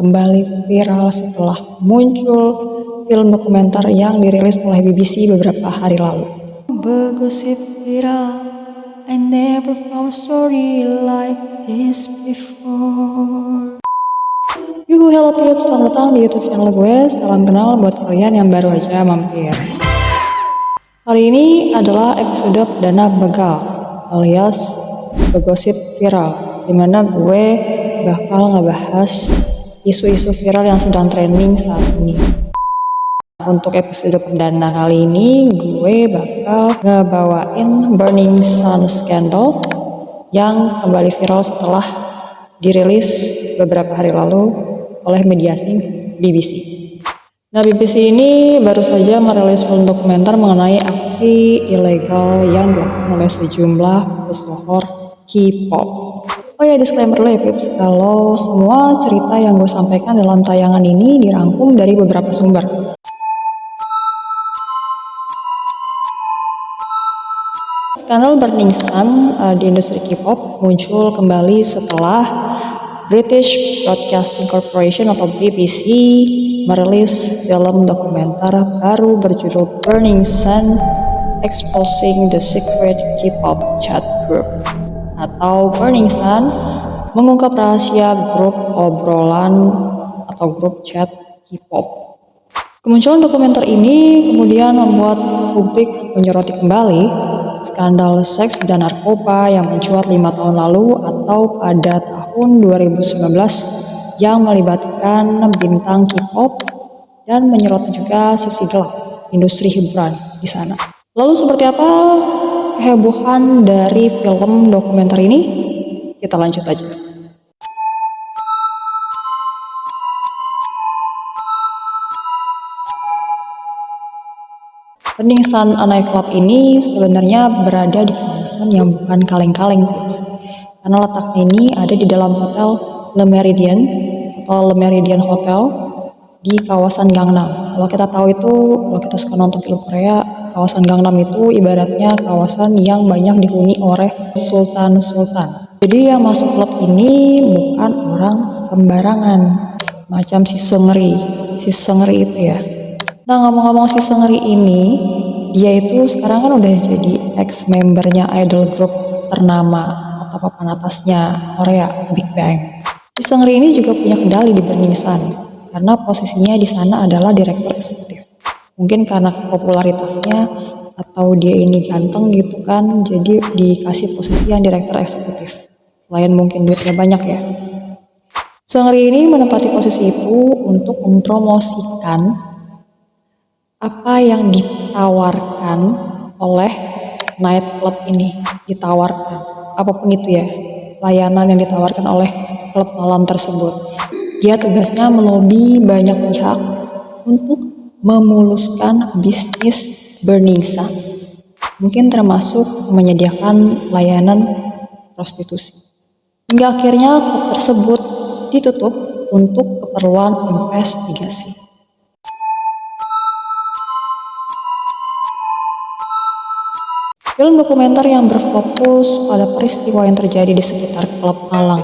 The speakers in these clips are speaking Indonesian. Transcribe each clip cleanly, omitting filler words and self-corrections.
kembali viral setelah muncul film dokumenter yang dirilis oleh BBC beberapa hari lalu. Bergosip viral, I never found a story like this before. Yuhu, hello peeps, selamat datang di YouTube channel gue. Salam kenal buat kalian yang baru aja mampir. Hari ini adalah episode perdana Begal alias Bergosip Viral, dimana gue bakal ngebahas isu-isu viral yang sedang trending saat ini. Untuk episode perdana kali ini gue bakal ngebawain Burning Sun Scandal yang kembali viral setelah dirilis beberapa hari lalu oleh media asing BBC. Nah, BBC ini baru saja merilis film dokumenter mengenai aksi ilegal yang dilakukan oleh sejumlah pesohor K-pop. Oh ya, disclaimer dulu ya Pips, kalau semua cerita yang gue sampaikan dalam tayangan ini dirangkum dari beberapa sumber. Skandal Burning Sun di industri K-pop muncul kembali setelah British Broadcasting Corporation atau BBC merilis film dokumenter baru berjudul Burning Sun Exposing the Secret K-pop Chat Group, atau Burning Sun mengungkap rahasia grup obrolan atau grup chat K-pop. Kemunculan dokumenter ini kemudian membuat publik menyoroti kembali skandal seks dan narkoba yang mencuat 5 tahun lalu atau pada tahun 2019 yang melibatkan bintang K-pop dan menyoroti juga sisi gelap industri hiburan di sana. Lalu seperti apa kehebohan dari film dokumenter ini? Kita lanjut aja. Burning Sun Nightclub ini sebenarnya berada di kawasan yang bukan kaleng-kaleng, guys. Karena letaknya ini ada di dalam hotel Le Méridien atau Le Méridien Hotel di kawasan Gangnam. Kalau kita tahu itu, kalau kita suka nonton film Korea, kawasan Gangnam itu ibaratnya kawasan yang banyak dihuni oleh sultan-sultan. Jadi yang masuk klub ini bukan orang sembarangan, macam si Seungri itu ya. Nah, ngomong-ngomong si Seungri ini, dia itu sekarang kan udah jadi ex-membernya idol group ternama atau papan atasnya Korea, Big Bang. Si Seungri ini juga punya kendali di Burning Sun, karena posisinya di sana adalah direktur eksekutif. Mungkin karena popularitasnya atau dia ini ganteng gitu kan, jadi dikasih posisi yang direktur eksekutif. Selain mungkin duitnya banyak ya. Seungri ini menempati posisi itu untuk mempromosikan apa yang ditawarkan oleh nightclub ini, ditawarkan apapun itu ya, layanan yang ditawarkan oleh klub malam tersebut. Dia tugasnya melobi banyak pihak untuk memuluskan bisnis Burning Sun, mungkin termasuk menyediakan layanan prostitusi. Hingga akhirnya klub tersebut ditutup untuk keperluan investigasi. Film dokumenter yang berfokus pada peristiwa yang terjadi di sekitar klub malam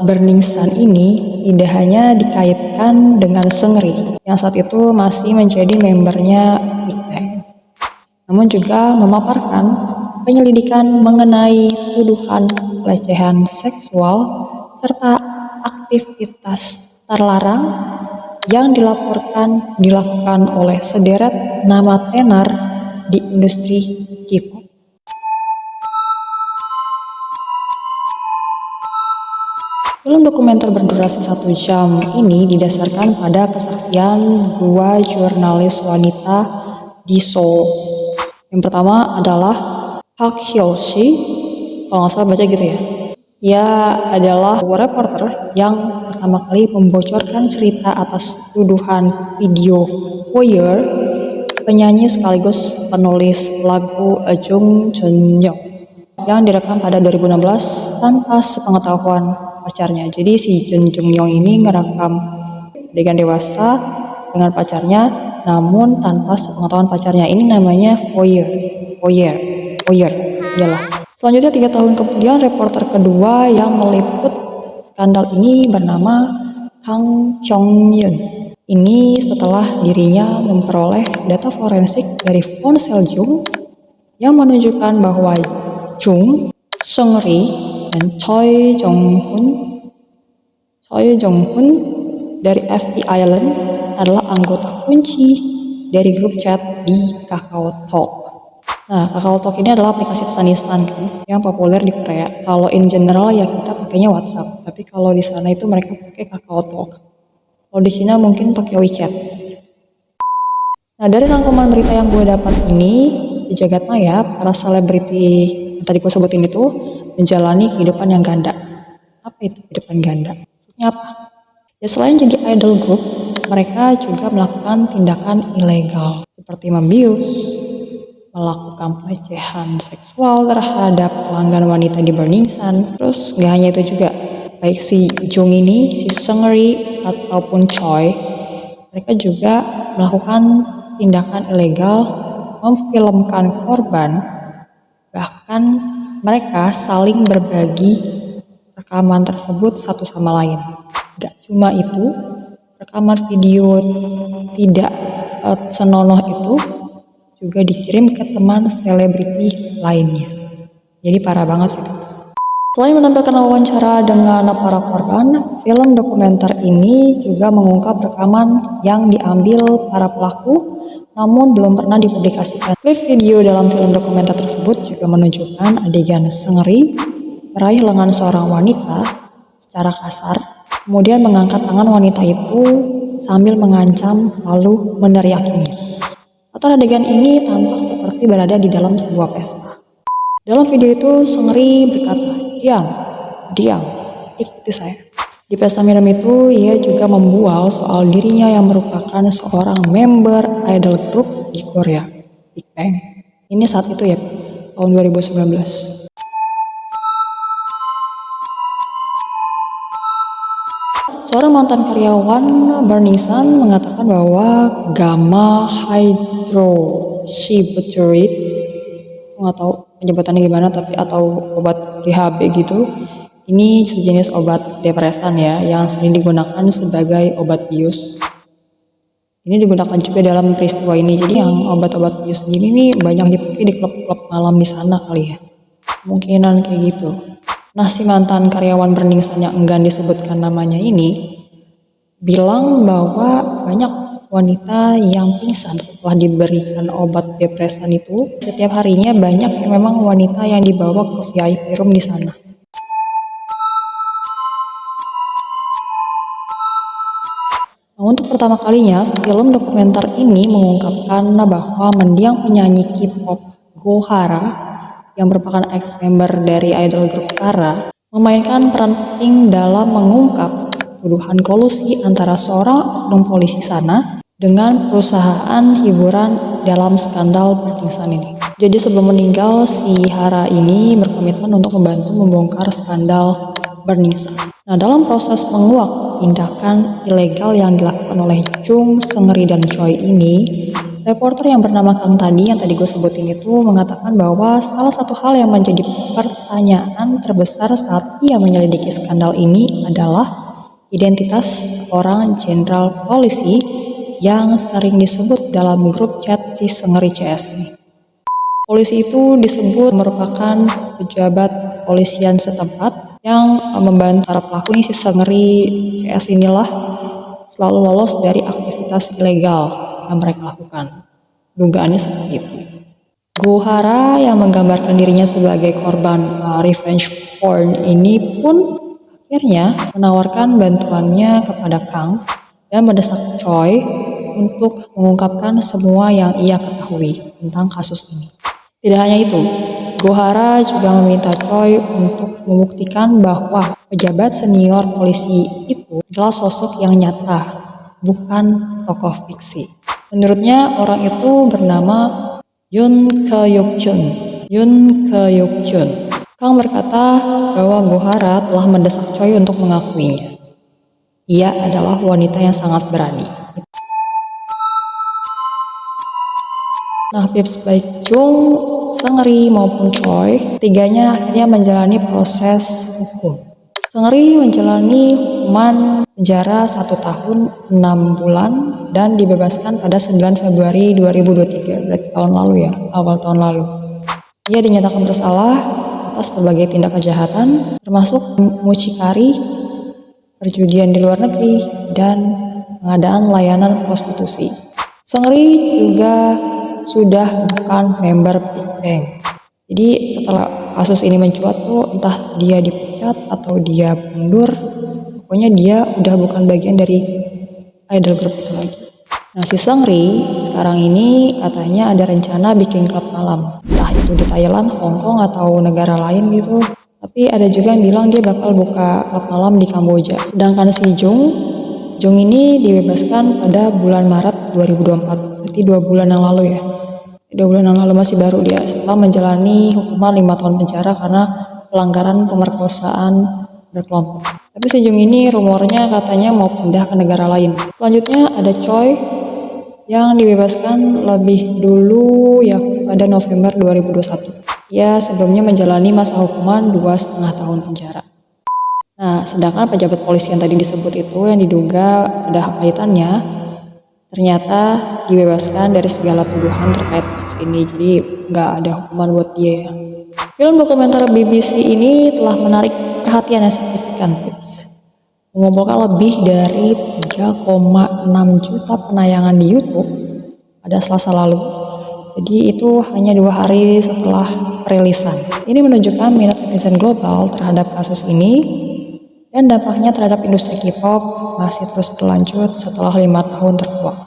Burning Sun ini tidak hanya dikaitkan dengan Seungri yang saat itu masih menjadi membernya Big Bang, namun juga memaparkan penyelidikan mengenai tuduhan pelecehan seksual serta aktivitas terlarang yang dilakukan oleh sederet nama tenar di industri K-pop. Film dokumenter berdurasi 1 jam ini didasarkan pada kesaksian 2 jurnalis wanita di Seoul. Yang pertama adalah Park Hyo-shi, kalau nggak salah baca gitu ya. Ia adalah reporter yang pertama kali membocorkan cerita atas tuduhan video voyeur penyanyi sekaligus penulis lagu Jung Jeon-young yang direkam pada 2016 tanpa sepengetahuan pacarnya. Jadi si Jung Jeon-young ini ngerekam adegan dewasa dengan pacarnya, namun tanpa sepengetahuan pacarnya. Ini namanya voyeur. Iyalah. Selanjutnya 3 tahun kemudian reporter kedua yang meliput skandal ini bernama Kang Kyung-yeon. Ini setelah dirinya memperoleh data forensik dari ponsel Jung yang menunjukkan bahwa Jung, Seungri, dan Choi Jong-hun dari FB Island adalah anggota kunci dari grup chat di KakaoTalk. Nah, KakaoTalk ini adalah aplikasi pesan instan kan, yang populer di Korea. Kalau in general ya kita pakainya WhatsApp, tapi kalau di sana itu mereka pakai KakaoTalk. Kalau di Cina mungkin pakai WeChat. Nah, dari rangkuman berita yang gue dapat ini, di jagat maya, para selebriti yang tadi gue sebutin itu menjalani kehidupan yang ganda. Apa itu kehidupan ganda? Maksudnya apa? Ya selain jadi idol group, mereka juga melakukan tindakan ilegal seperti membius, melakukan pelecehan seksual terhadap pelanggan wanita di Burning Sun. Terus gak hanya itu juga, baik si Jung ini, si Seungri ataupun Choi, mereka juga melakukan tindakan ilegal, memfilmkan korban, bahkan mereka saling berbagi rekaman tersebut satu sama lain. Gak cuma itu, rekaman video tidak senonoh itu juga dikirim ke teman selebriti lainnya. Jadi parah banget sih guys. Selain menampilkan wawancara dengan para korban, film dokumenter ini juga mengungkap rekaman yang diambil para pelaku namun belum pernah dipublikasikan. Klip video dalam film dokumenter tersebut juga menunjukkan adegan Seungri meraih lengan seorang wanita secara kasar, kemudian mengangkat tangan wanita itu sambil mengancam lalu meneriakinya. Latar adegan ini tampak seperti berada di dalam sebuah pesta. Dalam video itu Seungri berkata, diam, ikuti saya. Di pesta minum itu, ia juga membual soal dirinya yang merupakan seorang member idol group di Korea, Big Bang. Ini saat itu ya, tahun 2019. Seorang mantan karyawan Burning Sun mengatakan bahwa gamma hydroxybutyrate, nggak tahu penyebutannya gimana, tapi atau obat GHB gitu. Ini sejenis obat depresan ya, yang sering digunakan sebagai obat bius. Ini digunakan juga dalam peristiwa ini. Jadi yang obat-obat bius ini nih banyak dipakai di klub-klub malam di sana kali ya. Kemungkinan kayak gitu. Nah, si mantan karyawan Burning Sun yang enggan disebutkan namanya ini bilang bahwa banyak wanita yang pingsan setelah diberikan obat depresan itu. Setiap harinya banyak yang memang wanita yang dibawa ke VIP room di sana. Nah, untuk pertama kalinya, film dokumenter ini mengungkapkan bahwa mendiang penyanyi K-pop Go Hara yang merupakan ex-member dari idol grup Kara memainkan peran penting dalam mengungkap tuduhan kolusi antara seorang oknum polisi sana dengan perusahaan hiburan dalam skandal Burning Sun ini. Jadi sebelum meninggal, si Hara ini berkomitmen untuk membantu membongkar skandal Burning Sun. Nah, dalam proses menguak tindakan ilegal yang dilakukan oleh Jung, Seungri, dan Choi ini, reporter yang bernama Kang tadi, yang tadi gue sebutin itu, mengatakan bahwa salah satu hal yang menjadi pertanyaan terbesar saat ia menyelidiki skandal ini adalah identitas seorang jenderal polisi yang sering disebut dalam grup chat si Seungri CS ini. Polisi itu disebut merupakan pejabat kepolisian setempat yang membantu para pelaku ini, si Seungri CS inilah selalu lolos dari aktivitas ilegal yang mereka lakukan. Dugaannya seperti itu. Go Hara yang menggambarkan dirinya sebagai korban revenge porn ini pun akhirnya menawarkan bantuannya kepada Kang dan mendesak Choi untuk mengungkapkan semua yang ia ketahui tentang kasus ini. Tidak hanya itu, Go Hara juga meminta Choi untuk membuktikan bahwa pejabat senior polisi itu adalah sosok yang nyata, bukan tokoh fiksi. Menurutnya orang itu bernama Yoon Keuk-jun. Kang berkata bahwa Go Hara telah mendesak Choi untuk mengakuinya. Ia adalah wanita yang sangat berani. Nah, Pips, baik Jung, Seungri maupun Choi, ketiganya akhirnya menjalani proses hukum. Seungri menjalani hukuman penjara 1 tahun 6 bulan dan dibebaskan pada 9 Februari 2023, berarti tahun lalu ya, awal tahun lalu. Ia dinyatakan bersalah atas berbagai tindak kejahatan, termasuk mucikari, perjudian di luar negeri, dan pengadaan layanan prostitusi. Seungri juga sudah bukan member Big Bang. Jadi setelah kasus ini mencuat tuh entah dia dipecat atau dia mundur, pokoknya dia udah bukan bagian dari idol group itu lagi. Nah, si Seungri sekarang ini katanya ada rencana bikin klub malam, entah itu di Thailand, Hong Kong, atau negara lain gitu. Tapi ada juga yang bilang dia bakal buka klub malam di Kamboja. Sedangkan si Jung ini dibebaskan pada bulan Maret 2024, berarti 2 bulan yang lalu ya. 2 bulan yang lalu, masih baru dia, setelah menjalani hukuman 5 tahun penjara karena pelanggaran pemerkosaan berkelompok. Tapi si Jung ini rumornya katanya mau pindah ke negara lain. Selanjutnya ada Choi yang dibebaskan lebih dulu ya pada November 2021. Ia sebelumnya menjalani masa hukuman 2,5 tahun penjara. Nah, sedangkan pejabat polisi yang tadi disebut itu yang diduga ada kaitannya ternyata dibebaskan dari segala tuduhan terkait kasus ini, jadi nggak ada hukuman buat dia ya. Film dokumenter BBC ini telah menarik perhatian yang signifikan, mengumpulkan lebih dari 3,6 juta penayangan di YouTube pada Selasa lalu. Jadi itu hanya 2 hari setelah perilisan. Ini menunjukkan minat netizen global terhadap kasus ini dan dampaknya terhadap industri K-pop masih terus berlanjut setelah 5 tahun terkuak.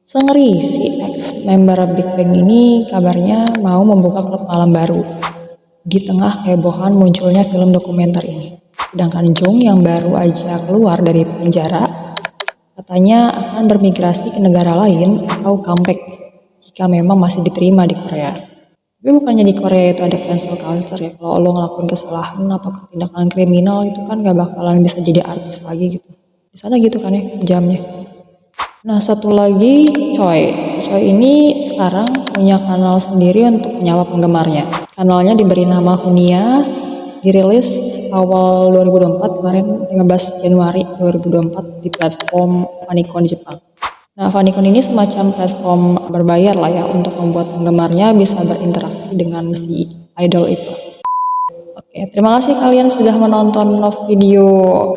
Seungri, si ex-member Big Bang ini kabarnya mau membuka klub malam baru di tengah kehebohan munculnya film dokumenter ini. Sedangkan Jung yang baru aja keluar dari penjara katanya akan bermigrasi ke negara lain atau comeback jika memang masih diterima di Korea. Tapi bukannya di Korea itu ada cancel culture ya, kalau lo ngelakuin kesalahan atau tindakan kriminal itu kan gak bakalan bisa jadi artis lagi gitu. Di sana gitu kan ya jamnya. Nah, satu lagi Choi. Si Choi ini sekarang punya kanal sendiri untuk menyapa penggemarnya. Kanalnya diberi nama Hunia, dirilis awal 2024 kemarin 15 Januari 2024 di platform Fanicon Jepang. Nah, Fanicon ini semacam platform berbayar lah ya untuk membuat penggemarnya bisa berinteraksi dengan si idol itu. Oke, terima kasih kalian sudah menonton video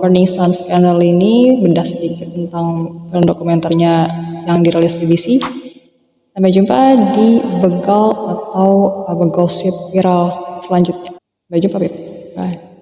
Burning Sun Scandal ini, bedah sedikit tentang film dokumenternya yang dirilis BBC. Sampai jumpa di begal atau begosip viral selanjutnya. Sampai jumpa, Bye.